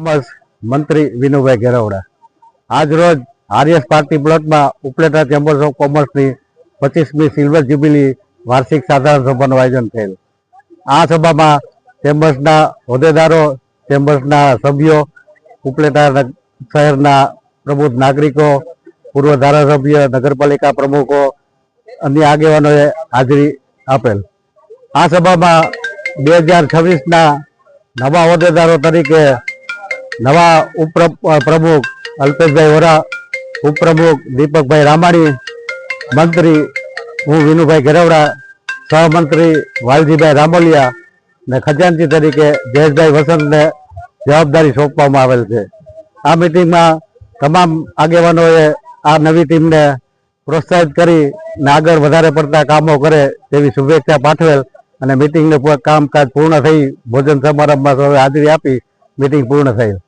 Commerce મંત્રી વિનુભાઈ ગેરવડા આજ રોજ આરએસ પાર્ટી પ્લોટમાં ઉપલેટા ચેમ્બર્સ ઓફ કોમર્સની 25મી સિલ્વર જ્યુબિલી વાર્ષિક સાધારણ સભાનું આયોજન થયેલ। આ સભામાં ચેમ્બર્સના હોદ્દેદારો, ચેમ્બર્સના સભ્યો, ઉપલેટા શહેરના પ્રબુદ્ધ નાગરિકો, પૂર્વ ધારાસભ્ય, નગરપાલિકા પ્રમુખો, અન્ય આગેવાનોએ હાજરી આપેલ। આ સભામાં 2026ના નવા હોદ્દેદારો તરીકે નવા ઉપપ્રમુખ અલ્પેશભાઈ વોરા, ઉપપ્રમુખ દીપકભાઈ રામાણી, મંત્રી હું વિનુભાઈ ગેરવડા, સહમંત્રી વાલજીભાઈ રામોલિયા ને ખજાનચી તરીકે જયેશભાઈ વસંતને જવાબદારી સોંપવામાં આવેલ છે। આ મિટિંગમાં તમામ આગેવાનોએ આ નવી ટીમને પ્રોત્સાહિત કરી આગળ વધારે પડતા કામો કરે તેવી શુભેચ્છા પાઠવેલ અને મિટિંગનું કામકાજ પૂર્ણ થઈ ભોજન સમારંભમાં સૌએ હાજરી આપી મિટિંગ પૂર્ણ થયેલ।